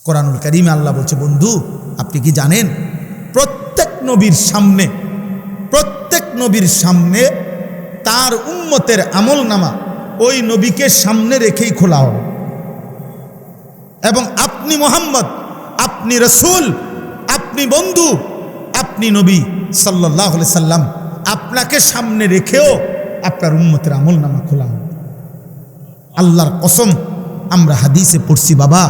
কোরআনুল কারীমে আল্লাহ বলছে, বন্ধু আপনি কি জানেন প্রত্যেক নবীর সামনে তার উম্মতের আমলনামা ওই নবীকে সামনে রেখেই খোলা হবে, এবং আপনি মুহাম্মদ, আপনি রাসূল, আপনি বন্ধু, আপনি নবী সাল্লাল্লাহু আলাইহি সাল্লাম, আপনাকে সামনে রেখেও আপনার উম্মতের আমলনামা খোলা হবে। আল্লাহর কসম, আমরা হাদিসে পড়ছি বাবা,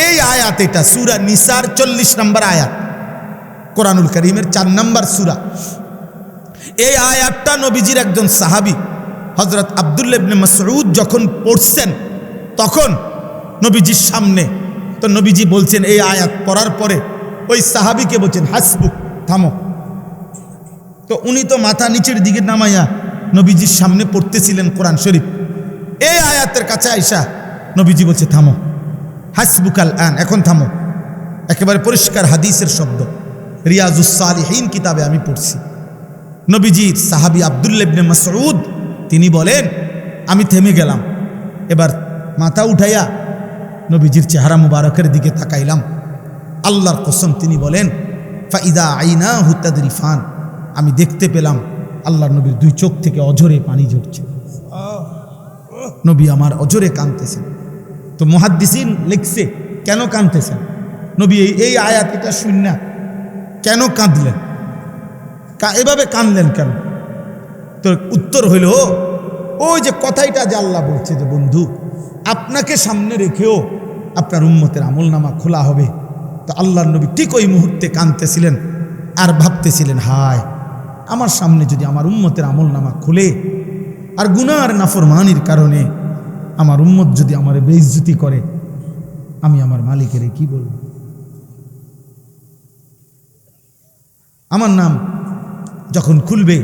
এই আয়াত, এটা সূরা নিসার 40 নম্বর আয়াত, কোরআনুল কারীমের 4 নম্বর সূরা। এই আয়াতটা নবীজির একজন সাহাবী হযরত আব্দুল্লাহ ইবনে মাসউদ যখন পড়ছেন, তখন নবীজির সামনে, তো নবীজি বলছেন, এই আয়াত পড়ার পরে ওই সাহাবীকে বলছেন, হাসবুক, থামো। তো উনি তো মাথা নিচের দিকে নামাইয়া নবীজির সামনে পড়তেছিলেন কোরআন শরীফ। এই আয়াতের কাছে আইসা নবীজি বলছে, থামো, হাসবুকাল আন, এখন থামো। একেবারে পরিষ্কার হাদিসের শব্দ, রিয়াজুস সালিহিন কিতাবে আমি পড়ছি। নবীজির সাহাবী আব্দুল্লাহ ইবনে মাসউদ তিনি বলেন, আমি থেমে গেলাম, এবার মাথা উঠাইয়া নবীজির চেহারা মুবারকের দিকে তাকাইলাম। আল্লাহর কসম, তিনি বলেন, ফাইদা আইনাহু তাদরিফান, আমি দেখতে পেলাম আল্লাহর নবীর 2 চোখ থেকে অঝরে পানি ঝরছে। নবী আমার অঝরে কাঁদতেছেন। তো মুহাদ্দিসিন লিখছে, কেন কাঁদতেছেন নবী? এই আয়াত এটা শুননা কেন কাঁদলেন, এভাবে কাঁদলেন কেন? তো উত্তর হইল, ওই যে কথাইটা যে আল্লাহ বলছে যে বন্ধু আপনাকে সামনে রেখেও আপনার উম্মতের আমলনামা খোলা হবে। তো আল্লাহর নবী ঠিক ওই মুহূর্তে কাঁদতেছিলেন আর ভাবতেছিলেন, হায় আমার সামনে যদি আমার উম্মতের আমলনামা খুলে, আর গুনাহ আর নাফরমানির কারণে আমার উম্মত যদি আমার বেইজ্জতি করে, আমি আমার মালিকের কি বলবো? আমার নাম যখন খুলবে,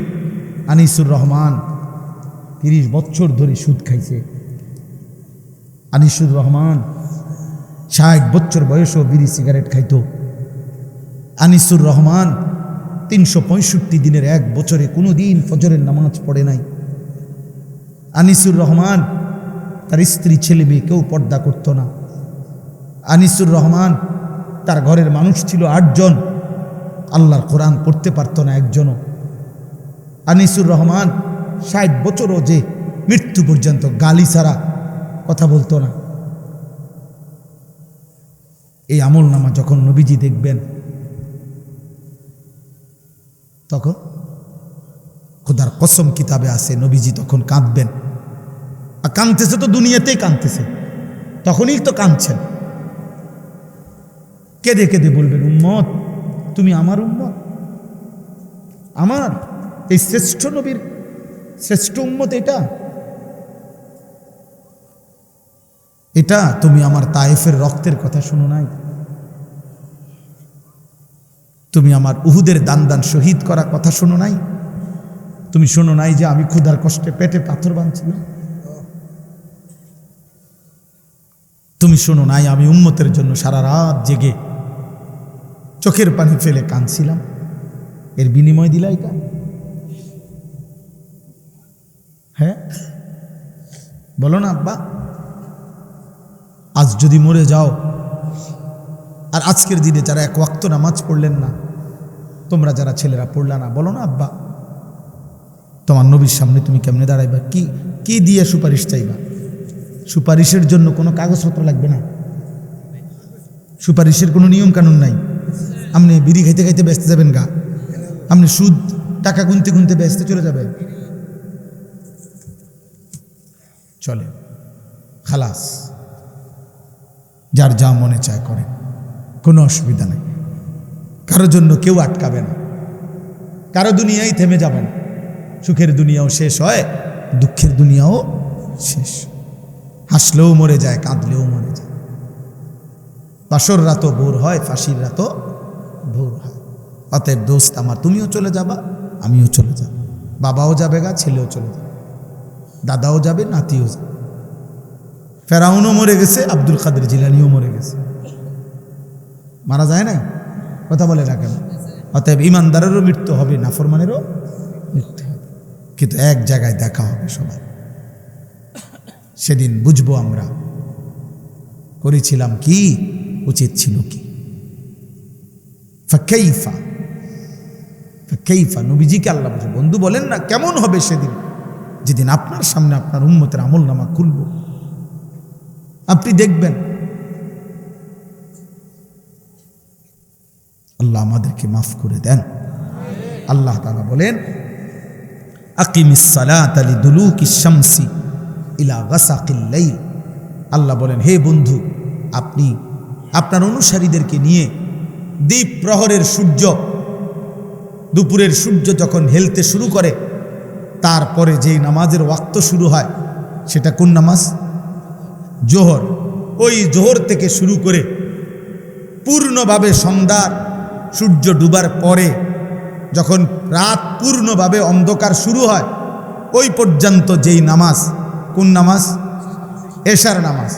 আনিসুর রহমান 30 বছর ধরে সুদ খাইছে। আনিসুর রহমান 60 বছর বয়সেও বিড়ি সিগারেট খাইতো। আনিসুর রহমান 365 দিনের 1 বছরে কোনো দিন ফজরের নামাজ পড়ে নাই। আনিসুর রহমান তার স্ত্রী ছেলে মেয়ে কেউ পর্দা করত না। আনিসুর রহমান তার ঘরের মানুষ ছিল 8 জন, আল্লাহর কোরআন পড়তে পারত না একজনও। আনিসুর রহমান 60 বছরও যে মৃত্যু পর্যন্ত গালি ছাড়া কথা বলতো না। এই আমলনামা যখন নবীজি দেখবেন, তখন খোদার কসম কিতাবে আছে নবীজি তখন কাঁদবেন। আর কাঁদতেছে তো দুনিয়াতেই কাঁদতেছে, তখনই তো কাঁদছেন। কেঁদে কেঁদে বলবেন, উম্মত তুমি আমার উম্মত, আমার এই শ্রেষ্ঠ নবীর শ্রেষ্ঠ উম্মত, এটা তুমি আমার তায়েফের রক্তের কথা শোনো নাই? তুমি আমার উহুদের দান শহীদ করা কথা শোনো নাই? তুমি শোনো নাই যে আমি ক্ষুধার কষ্টে পেটে পাথর বাঁধছিলাম? তুমি শোনো নাই আমি উম্মতের জন্য সারা রাত জেগে চোখের পানি ফেলে কাঁদছিলাম? এর বিনিময় দিলা এটা? হ্যাঁ বলো না আব্বা। আজ যদি মরে যাও, আর আজকের দিনে যারা 1 ওয়াক্ত নামাজ পড়লেন না, তোমরা যারা ছেলেরা পড়লা না, বলো না আব্বা তোমার নবীর সামনে তুমি কেমনে দাঁড়াইবা? কি দিয়ে সুপারিশ চাইবা? সুপারিশের জন্য কোনো কাগজপত্র লাগবে না, সুপারিশের কোনো নিয়ম কানুন নাই। আপনি বিড়ি খাইতে খাইতে ব্যস্ত যাবেন গা, আপনি সুদ টাকা গুনতে গুনতে ব্যস্ত চলে যাবে, চলে খালাস, যার যা মনে চায় করে, কোনো অসুবিধা নেই। কারোর জন্য কেউ আটকাবে না, কারো দুনিয়ায় থেমে যাবে না। সুখের দুনিয়াও শেষ হয়, দুঃখের দুনিয়াও শেষ। হাসলেও মরে যায়, কাঁদলেও মরে যায়। বাসর রাতও ভোর হয়, ফাঁসির রাতও ভোর হয়। অতএব দোস্ত আমার, তুমিও চলে যাবা, আমিও চলে যাব, বাবাও যাবে গা, ছেলেও চলে যাবে, দাদাও যাবে, নাতিও যাবে। ফেরাউনও মরে গেছে, আব্দুল কাদের জিলানীও মরে গেছে, মারা যায় নাই? কথা বলে না কেন? অতএব ইমানদারেরও মৃত্যু হবে, নাফরমানেরও মৃত্যু হবে, কিন্তু এক জায়গায় দেখা হবে সবাই। সেদিন বুঝবো আমরা করেছিলাম কি উচিত ছিল কি? ফাকাইফা ফাকাইফা, নবীজিকে আল্লাহ বলছে, বন্ধু বলেন না কেমন হবে সেদিন, যেদিন আপনার সামনে আপনার উম্মতের আমল নামা খুলব, আপনি দেখবেন। আল্লাহ আমাদেরকে মাফ করে দেন। আল্লাহ তাআলা বলেন, আকিমিস সালাতা লিদুলুকিশ শামসি ইলা গাসাকিল লাইল। আল্লাহ বলেন, হে বন্ধু, আপনি আপনার অনুসারীদেরকে নিয়ে দ্বীপ প্রহরের সূর্য, দুপুরের সূর্য যখন হেলতে শুরু করে, তারপরে যেই নামাজের ওয়াক্ত শুরু হয় সেটা কোন নামাজ? জোহর। ওই জোহর থেকে শুরু করে পূর্ণভাবে সন্ধ্যার সূর্য ডুবার পরে যখন রাত পূর্ণভাবে অন্ধকার শুরু হয়, ওই পর্যন্ত যেই নামাজ, কোন নামাজ? এশার নামাজ।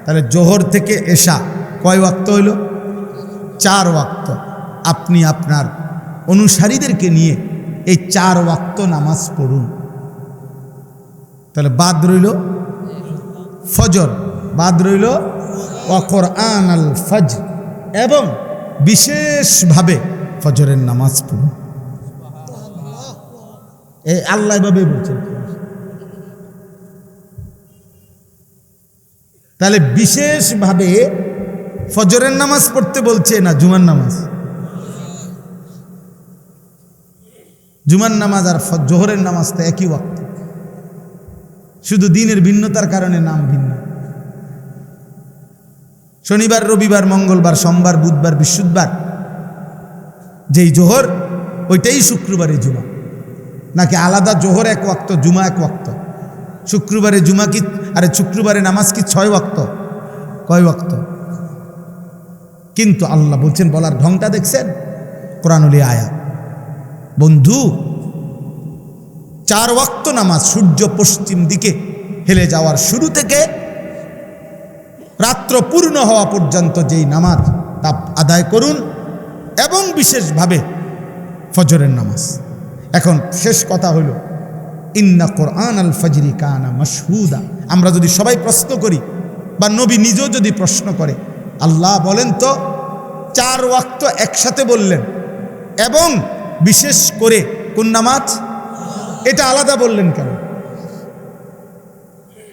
তাহলে জোহর থেকে এশা কয় ওয়াক্ত হইল? 4 ওয়াক্ত। আপনি আপনার অনুসারীদেরকে নিয়ে এই 4 ওয়াক্ত নামাজ পড়ুন। তাহলে বাদ রইল ফজর, বাদ রইল ওয়া কুরআন আল ফজর, এবং বিশেষভাবে ফজরের নামাজ পড়ুন। এই আল্লাহ এভাবে বলছেন। তাহলে বিশেষভাবে ফজরের নামাজ পড়তে বলছে না জুমার নামাজ? জুমার নামাজ আর জোহরের নামাজ তো একই ওয়াক্ত, শুধু দিনের ভিন্নতার কারণে নাম ভিন্ন। শনিবার, রবিবার, মঙ্গলবার, সোমবার, বুধবার, বৃহস্পতিবার যেই জোহর, ওইটাই শুক্রবারে জুমা, নাকি আলাদা জোহর এক ওয়াক্ত, জুমা এক ওয়াক্ত? শুক্রবারে জুমা কি, আরে শুক্রবারে নামাজ কি 6 ওয়াক্ত? কয় ওয়াক্ত? কিন্তু আল্লাহ বলছেন, বলার ঢংটা দেখছেন? কোরআনুল আয়াত। বন্ধু, 4 ওয়াক্ত নামাজ সূর্য পশ্চিম দিকে হেলে যাওয়ার শুরু থেকে রাত্র পূর্ণ হওয়া পর্যন্ত যেই নামাজ, তা আদায় করুন, এবং বিশেষভাবে ফজরের নামাজ। এখন শেষ কথা হইল, ইন্না কোরআন আল ফজরি কানা মাশহুদা। আমরা যদি সবাই প্রশ্ন করি, বা নবী নিজেও যদি প্রশ্ন করে, আল্লাহ বলেন তো 4 ওয়াক্ত একসাথে বললেন, এবং বিশেষ করে কোন নামাজ? এটা আলাদা বললেন কেন?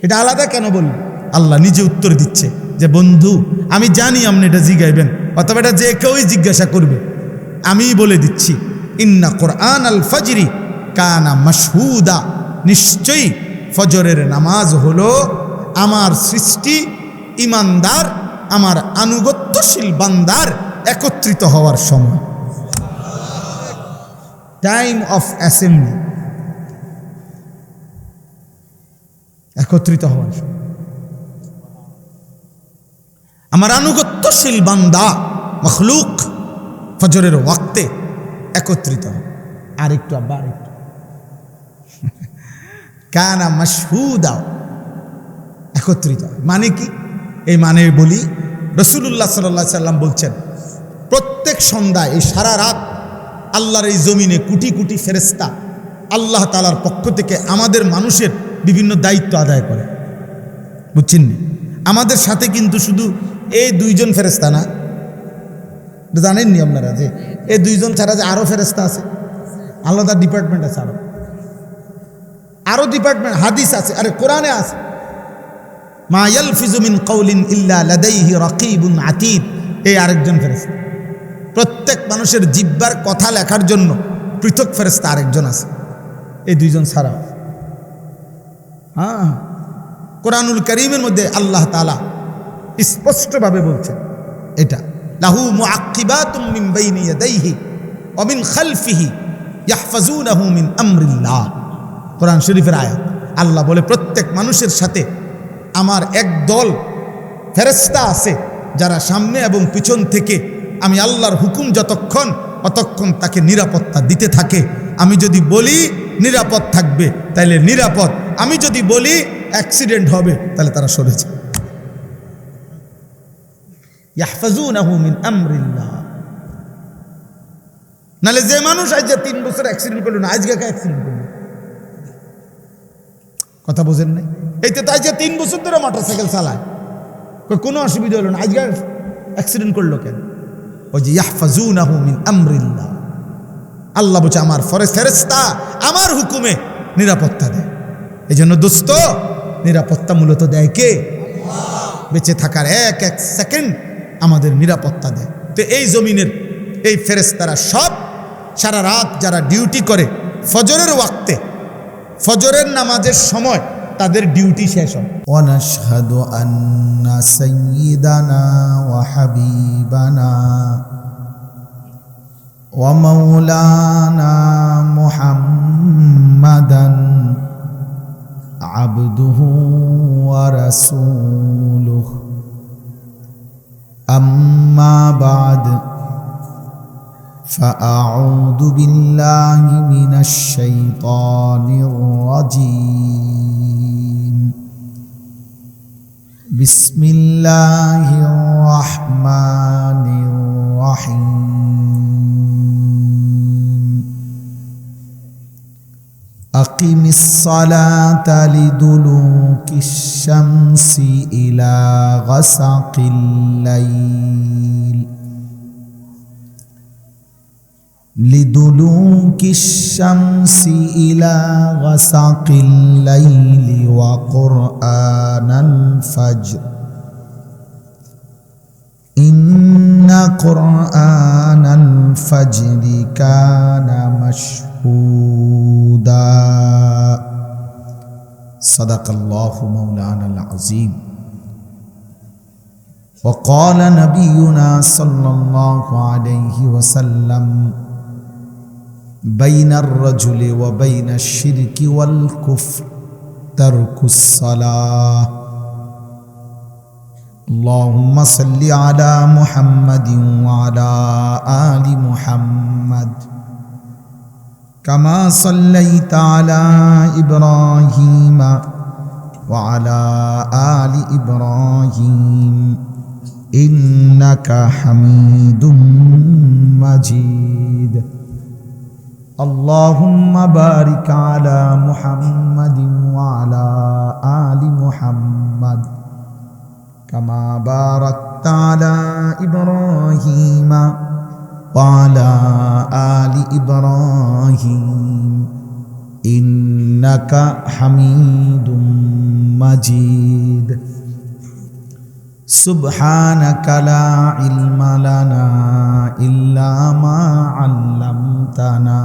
এটা আলাদা কেন বললেন? আল্লাহ নিজে উত্তর দিচ্ছে যে, বন্ধু আমি জানি আপনি এটা জিজ্ঞাইবেন, অথবা এটা যে কেউই জিজ্ঞাসা করবে, আমি বলে দিচ্ছি, ইন্না কোরআন আল ফজরি কানা মাশহুদা। নিশ্চয়ই ফজরের নামাজ হলো আমার সৃষ্টি ইমানদার, আমার আনুগত্যশীল বান্দার একত্রিত হওয়ার সময়, টাইম অফ অ্যাসেম্বলি, একত্রিত হওয়ার সময়। আমার আনুগত্যশীল বান্দা মখলুক ফজরের ওয়াক্তে একত্রিত হয়। আর একটু আব্বা, আর একটু কানা মাশহুদা, একত্রিত হয়। মানে কি? এই মানে বলি, রাসূলুল্লাহ সাল্লাল্লাহু আলাইহি সাল্লাম বলছেন, প্রত্যেক সন্ধ্যায় এই সারা রাত আল্লাহর এই জমিনে কোটি কোটি ফেরেশতা আল্লাহ তাআলার পক্ষ থেকে আমাদের মানুষের বিভিন্ন দায়িত্ব আদায় করে। বুঝছেন? আমাদের সাথে কিন্তু শুধু এই 2 জন ফেরেশতা না, জানেননি আপনারা যে এই 2 জন ছাড়া যে আরো ফেরেশতা আছে, আলাদা ডিপার্টমেন্ট আছে, আরো ডিপার্টমেন্ট, হাদিস আছে, আরে কোরআনে আছে, মা ইয়ালফিজু মিন কাউলিন ইল্লা লাদাইহি রাকিবুন আতীদ। এই আরেকজন ফেরেশতা। প্রত্যেক মানুষের জিহ্বার কথা লেখার জন্য পৃথক ফেরেশতা আরেকজন আছে, এই 2 জন ছাড়া। হ্যাঁ, কোরআনুল কারীমের মধ্যে আল্লাহ তাআলা স্পষ্টভাবে বলছেন এটা, লাহু মুআক্কিবাতুম মিন বাইনি ইয়াদাইহি ওয়া মিন খালফিহি ইয়াহফাজুনাহু মিন আমরিল্লাহ। কোরআন শরীফের আয়াত। আল্লাহ বলে, প্রত্যেক মানুষের সাথে আমার এক দল ফেরেশতা আছে, যারা সামনে এবং পিছন থেকে আমি আল্লাহর হুকুম অতক্ষণ তাকে নিরাপত্তা দিতে থাকে। আমি যদি বলি নিরাপদ থাকবে, তাহলে নিরাপদ। আমি যদি বলি অ্যাক্সিডেন্ট হবে, তাহলে তারা সরে যায়। ইয়াহফাজুনাহু মিন আমরিল্লাহ। নালে যে মানুষ আজ 3 বছর অ্যাক্সিডেন্ট করলো না, আজকে অ্যাক্সিডেন্ট করলো, কথা বোঝেন নাই? এই তো তাই যে 3 বছর ধরে মোটরসাইকেল চালায়, কোনো অসুবিধা হলো না, আজকে অ্যাক্সিডেন্ট করলো কেন? ওই যে ইয়াহফাজুনাহু মিন আমরিল্লাহ, আল্লাহ বলছে আমার ফেরেশতা আমার হুকুমে নিরাপত্তা দেয়। এই জন্য দোস্ত, নিরাপত্তা মূলত দেয় কে? বেঁচে থাকার এক এক সেকেন্ড আমাদের নিরাপত্তা দেয়। তো এই জমিনের এই ফেরেশতারা সব সারা রাত যারা ডিউটি করে, ফজরের ওয়াক্তে, ফজরের নামাজের সময় তাদের ডিউটি শেষ হয়। ওয়ানাশহাদু আন্না সাইয়্যিদানা ওয়া হাবিবানা ওয়া মাওলানা মুহাম্মাদান আবদুহু ওয়া রাসূলুহু আম্মা বা'দ فأعوذ بالله من الشيطان الرجيم بسم الله الرحمن الرحيم أقم الصلاة لدلوك الشمس إلى غسق الليل لدلوك الشمس إلى غسق الليل وقرآن الفجر إن قرآن الفجر كان مشهودا صدق الله مولانا العظيم وقال نبينا صلى الله عليه وسلم بين الرجل وبين الشرك والكفر ترك الصلاة اللهم صل على محمد وعلى آل محمد كما صليت على إبراهيم وعلى آل إبراهيم إنك حميد مجيد اللهم بارك على محمد وعلى آل محمد كما باركت على إبراهيم وعلى آل إبراهيم إنك حميد مجيد سبحانك لا علم لنا إلا ما علمتنا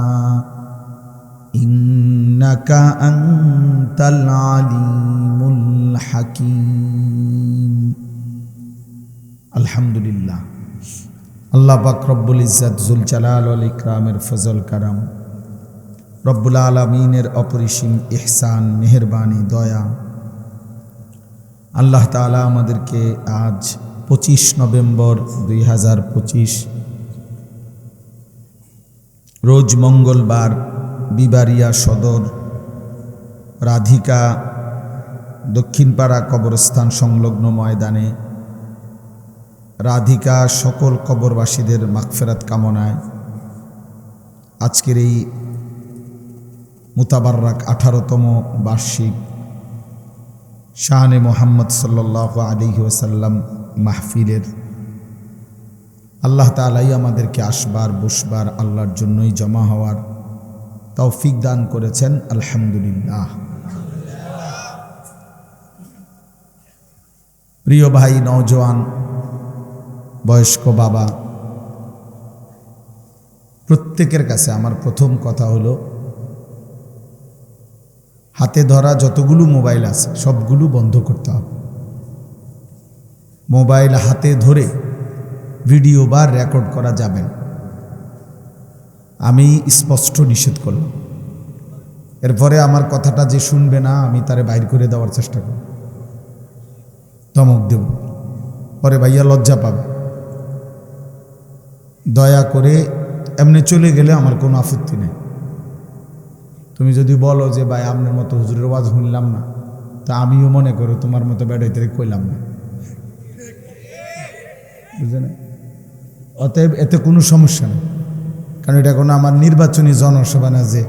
إنك أنت العليم الحكيم الحمد لله আল্লাহ পাক রব্বুল ইজ্জত জুল জালাল ওয়াল ইকরামের ফজল কারাম, রব্বুল আলামিনের অপরিসীম ইহসান, মেহেরবানি, দয়া, আল্লাহ তাআলা আমাদেরকে আজ 25 নভেম্বর 2025 রোজ মঙ্গলবার বিবারিয়া সদর রাধিকা দক্ষিণপাড়া কবরস্থান সংলগ্ন ময়দানে রাধিকা সকল কবরবাসীদের মাগফিরাত কামনায় আজকের এই মুতাবাররাক 18তম বার্ষিক শানে মোহাম্মদ সাল্লাল্লাহু আলাইহি ওয়াসাল্লাম মাহফিলের আল্লাহ তাআলাই আমাদেরকে আসবার বসবার আল্লাহর জন্যই জমা হওয়ার তৌফিক দান করেছেন, আলহামদুলিল্লাহ। প্রিয় ভাই, নওজোয়ান, বয়স্ক বাবা, প্রত্যেকের কাছে আমার প্রথম কথা হলো, হাতে ধরা যতগুলো মোবাইল আছে সবগুলো বন্ধ করতে হবে। মোবাইল হাতে ধরে ভিডিও বা রেকর্ড করা যাবে না, আমি স্পষ্ট নিষেধ করলাম। এরপরে আমার কথাটা যে শুনবে না আমি তারে বাইর করে দেওয়ার চেষ্টা করব, ধমক দেব, পরে ভাইয়া লজ্জা পাবে। দয়া করে এমনি চলে গেলে আমার কোনো আপত্তি নেই। তুমি যদি বলো যে ভাই আপনার মতো হুজুরের ওয়াজ শুনলাম না, তা আমিও মনে করো তোমার মতো বেড়াইতে কইলাম না, বুঝলে না? অতএব এতে কোনো সমস্যা নেই, কারণ এটা কোনো আমার নির্বাচনী জনসভা না যে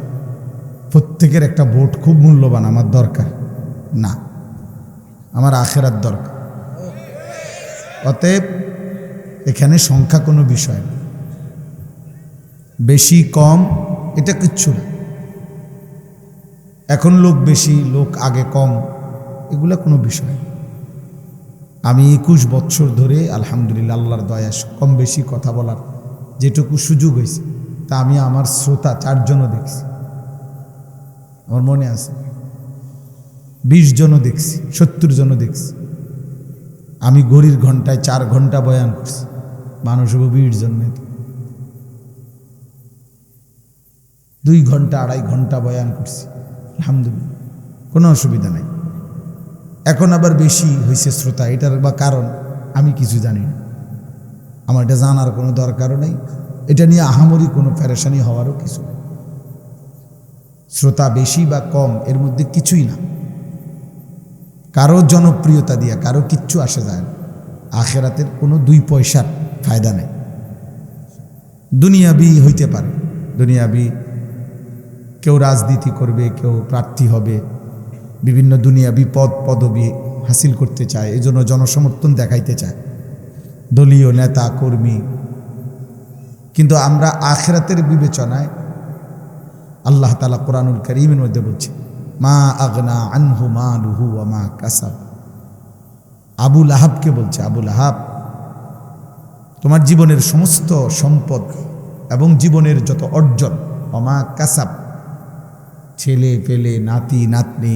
প্রত্যেকের একটা ভোট খুব মূল্যবান আমার দরকার না, আমার আখেরাত দরকার। অতএব এখানে সংখ্যা কোনো বিষয় না, বেশি কম এটা কিচ্ছু না। এখন লোক বেশি, লোক আগে কম, এগুলা কোনো বিষয় না। আমি 21 বছর ধরে আলহামদুলিল্লাহ আল্লাহর দয়া কম বেশি কথা বলার যেটুকু সুযোগ হয়েছে, তা আমি আমার শ্রোতা 4 জনও দেখছি, আমার মনে আছে 20 জনও দেখছি, 70 জনও দেখছি। আমি ঘড়ির ঘন্টায় 4 ঘন্টা বয়ান করছি, মানুষ 20 জন নেই, 2 ঘন্টা 2.5 ঘন্টা বয়ান করছি, আলহামদুলিল্লাহ কোনো অসুবিধা নাই। এখন আবার বেশি হয়েছে শ্রোতা, এটার বা কারণ আমি কিছু জানি না, আমার এটা জানার কোনো দরকারও নেই, এটা নিয়ে আহামরি কোনো পেরেশানি হওয়ারও কিছু নেই। শ্রোতা বেশি বা কম এর মধ্যে কিছুই না, কারো জনপ্রিয়তা দিয়া কারো কিচ্ছু আসে যায় না। আখেরাতের কোনো 2 পয়সার ফায়দা নেই। দুনিয়াবি হইতে পারে, দুনিয়াবি কেউ রাজনীতি করবে, কেউ প্রার্থী হবে, বিভিন্ন দুনিয়াবি পদবি হাসিল করতে চায়, এই জন্য জনসমর্থন দেখাইতে চায়, দলীয় নেতা কর্মী। কিন্তু আমরা আখিরাতের বিবেচনায় আল্লাহ তাআলা কোরআনুল কারীমের মধ্যে বলছে, মা আগনা আনহু মালুহু ওয়া মা কাসাব। আবু লাহাবকে বলছে, আবু লাহাব, তোমার জীবনের সমস্ত সম্পদ এবং জীবনের যত অর্জন, ওয়া মা কাসাব, ছেলে পেলে, নাতি নাতনি,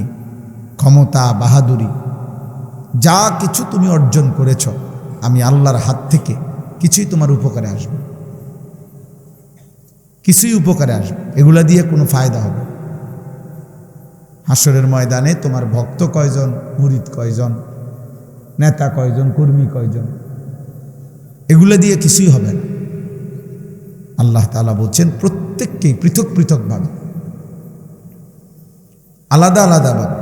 ক্ষমতা বাহাদুরি, যা কিছু তুমি অর্জন করেছ, আমি আল্লাহর হাত থেকে কিছুই তোমার উপকারে আসবে, কিছুই উপকারে আসবে, এগুলা দিয়ে কোনো ফায়দা হবে। হাসরের ময়দানে তোমার ভক্ত কয়জন, মুরিদ কয়জন, নেতা কয়জন, কর্মী কয়জন, এগুলা দিয়ে কিছুই হবে না। আল্লাহ তাআলা বলছেন প্রত্যেককেই পৃথক পৃথকভাবে, আলাদা আলাদাভাবে,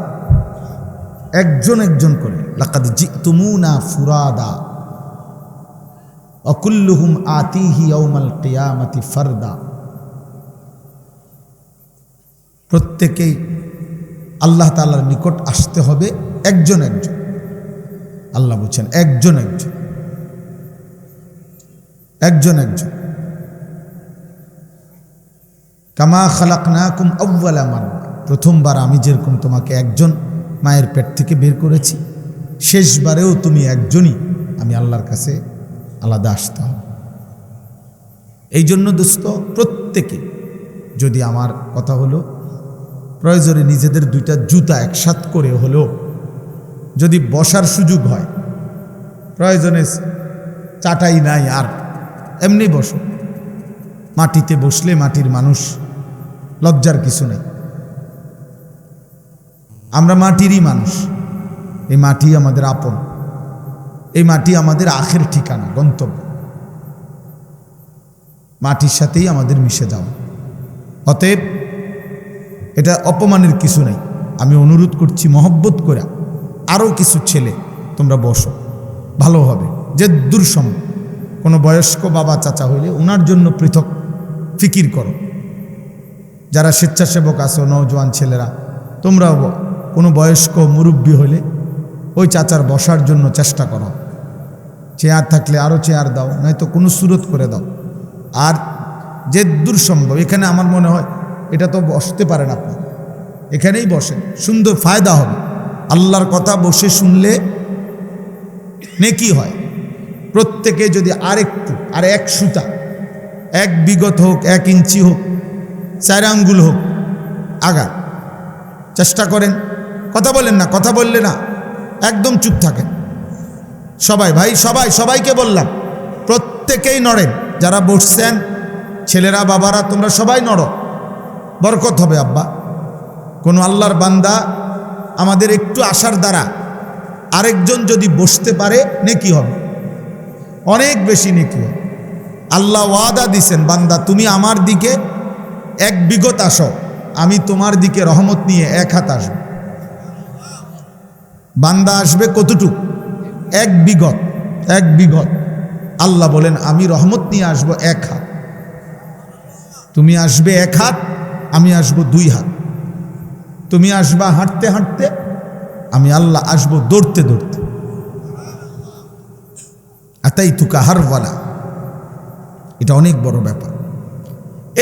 একজন একজন করে, লাকাদ জিতুমুনা ফুরাদা ওয়া কুল্লুহুম আতিহি ইয়াউমাল কিয়ামাতি ফারদা। প্রত্যেকেই আল্লাহ তাআলার নিকট আসতে হবে একজন একজন। আল্লাহ বলছেন একজন একজন, একজন একজন। কামা খালাকনাকুম আউওয়ালা মাররা, প্রথমবার আমি যেরকম তোমাকে একজন মায়ের পেট থেকে বের করেছি, শেষবারেও তুমি একজনই, আমি আল্লাহর কাছে আলাদা আসতে হবে। এই জন্য দোস্ত, প্রত্যেকে যদি, আমার কথা হলো, প্রয়োজনে নিজেদের 2টা জুতা একসাথ করে হলেও যদি বসার সুযোগ হয়, প্রয়োজনে চাটাই নাই আর এমনি বসো, মাটিতে বসলে মাটির মানুষ, লজ্জার কিছু নেই। আমরা মাটিরই মানুষ, এই মাটি আমাদের আপন, এই মাটি আমাদের আখের ঠিকানা, গন্তব্য, মাটির সাথেই আমাদের মিশে যাওয়া। অতএব এটা অপমানের কিছু নেই। আমি অনুরোধ করছি মহব্বত করে, আরও কিছু ছেলে তোমরা বসো, ভালো হবে। যে দূরসম কোনো বয়স্ক বাবা চাচা হইলে ওনার জন্য পৃথক ফিকির করো। যারা স্বেচ্ছাসেবক আছো, নওজোয়ান ছেলেরা, তোমরাও কোনো বয়স্ক মুরব্বী হলে ওই চাচার বসার জন্য চেষ্টা করো। চেয়ার থাকলে আরও চেয়ার দাও, নয়তো কোনো সুরত করে দাও। আর যে দূর সম্ভব, এখানে আমার মনে হয় এটা তো বসতে পারেন আপনি, এখানেই বসেন, সুন্দর ফায়দা হবে। আল্লাহর কথা বসে শুনলে নেকি হয়। প্রত্যেকে যদি আরেকটু, আর 1 সুতা, 1 বিগত হোক, 1 ইঞ্চি হোক, 4 আঙ্গুল হোক, আগান, চেষ্টা করেন। কথা বলেন না, কথা বললে না, একদম চুপ থাকেন সবাই। ভাই সবাইকে বললাম, প্রত্যেকেই নড়েন। যারা বসছেন, ছেলেরা বাবারা, তোমরা সবাই নড়ো, বরকত হবে আব্বা। কোনো আল্লাহর বান্দা আমাদের একটু আসার দ্বারা আরেকজন যদি বসতে পারে, নেকি হবে, অনেক বেশি নেকি হবে। আল্লাহ ওয়াদা দিছেন, বান্দা তুমি আমার দিকে 1 বিগত আসো, আমি তোমার দিকে রহমত নিয়ে 1 হাত আসব। বান্দা আসবে কতটুক? 1 বিগত, 1 বিগত। আল্লাহ বলেন আমি রহমত নিয়ে আসবো 1 হাত। তুমি আসবে 1 হাত, আমি আসবো 2 হাত। তুমি আসবা হাঁটতে হাঁটতে, আমি আল্লাহ আসবো দৌড়তে দৌড়তে। আতাইতুকা হারওয়ালা, এটা অনেক বড় ব্যাপার।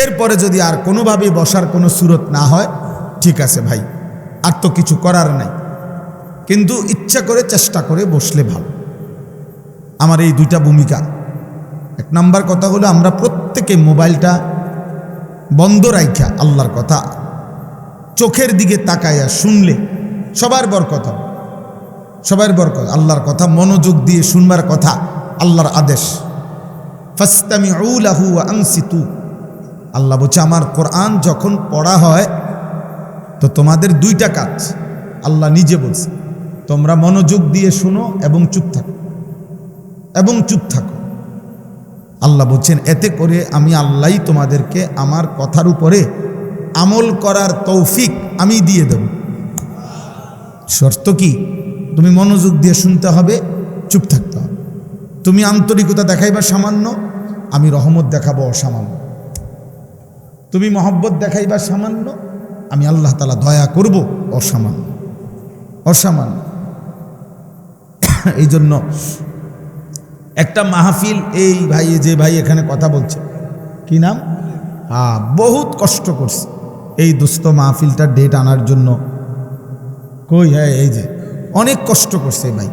এরপরে যদি আর কোনোভাবে বসার কোনো সুরত না হয়, ঠিক আছে ভাই, আর তো কিছু করার নাই, কিন্তু ইচ্ছা করে চেষ্টা করে বসলে ভালো। আমার এই দুইটা ভূমিকা। এক নাম্বার কথা হলো, আমরা প্রত্যেকে মোবাইলটা বন্ধ রাইখা আল্লাহর কথা চোখের দিকে তাকাইয়া শুনলে সবার বরকত হবে, সবার বরকত। আল্লাহর কথা মনোযোগ দিয়ে শুনবার কথা, আল্লাহর আদেশ। ফাসতামিউ লাহু ওয়া আনসিতু, আল্লাহ বলছে আমার কোরআন যখন পড়া হয় তো তোমাদের দুইটা কাজ, আল্লাহ নিজে বলছে, তোমরা মনোযোগ দিয়ে শুনো এবং চুপ থাকো, এবং চুপ থাকো। আল্লাহ বলছেন এতে করে আমি আল্লাহই তোমাদেরকে আমার কথার উপরে আমল করার তৌফিক আমি দিয়ে দেব। শর্ত কি? তুমি মনোযোগ দিয়ে শুনতে হবে, চুপ থাকতে হবে। তুমি আন্তরিকতা দেখাইবা সামান্য, আমি রহমত দেখাবো অসামান্য। তুমি মহব্বত দেখাইবা সামান্য, আমি আল্লাহ তাআলা দয়া করব অসামান্য, অসামান্য। এই জন্য একটা মাহফিল, এই ভাই যে ভাই এখানে কথা বলছে, কি নাম? বহুত কষ্ট করছে এই দোস্ত মাহফিলটা ডেট আনার জন্য। কই, হ্যাঁ এই যে অনেক কষ্ট করছে ভাই,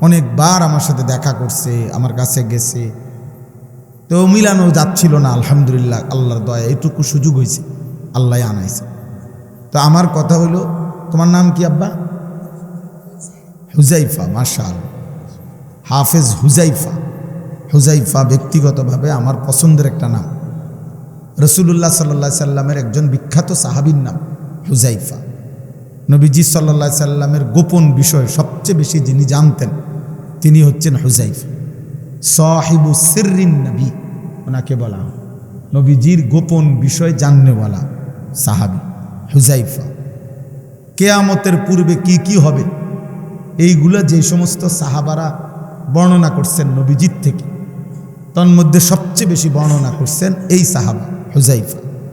অনেকবার আমার সাথে দেখা করছে, আমার কাছে গেছে, তো মিলানো যাচ্ছিল না। আলহামদুলিল্লাহ আল্লাহর দয়া এটুকু সুযোগ হয়েছে, আল্লাহ আনাইছে। তো আমার কথা হলো, তোমার নাম কি আব্বা? হুজাইফা, মাশাআল্লাহ, হাফেজ হুজাইফা। হুজাইফা ব্যক্তিগতভাবে আমার পছন্দের একটা নাম। রাসূলুল্লাহ সাল্লাল্লাহু আলাইহি সাল্লামের একজন বিখ্যাত সাহাবীর নাম হুজাইফা। নবীজি সাল্লাল্লাহু আলাইহি সাল্লামের গোপন বিষয় সবচেয়ে বেশি যিনি জানতেন তিনি হচ্ছেন হুজাইফা। সাহিবু সিররিন নবী ওনাকে বলা হয়, নবীজির গোপন বিষয় জাননেওয়ালা সাহাবী হুজাইফা। কিয়ামতের পূর্বে কি কি হবে এইগুলো যে সমস্ত সাহাবারা বর্ণনা করছেন নবীজির থেকে, তন্মধ্যে সবচেয়ে বেশি বর্ণনা করছেন এই সাহাবা হুজাইফা।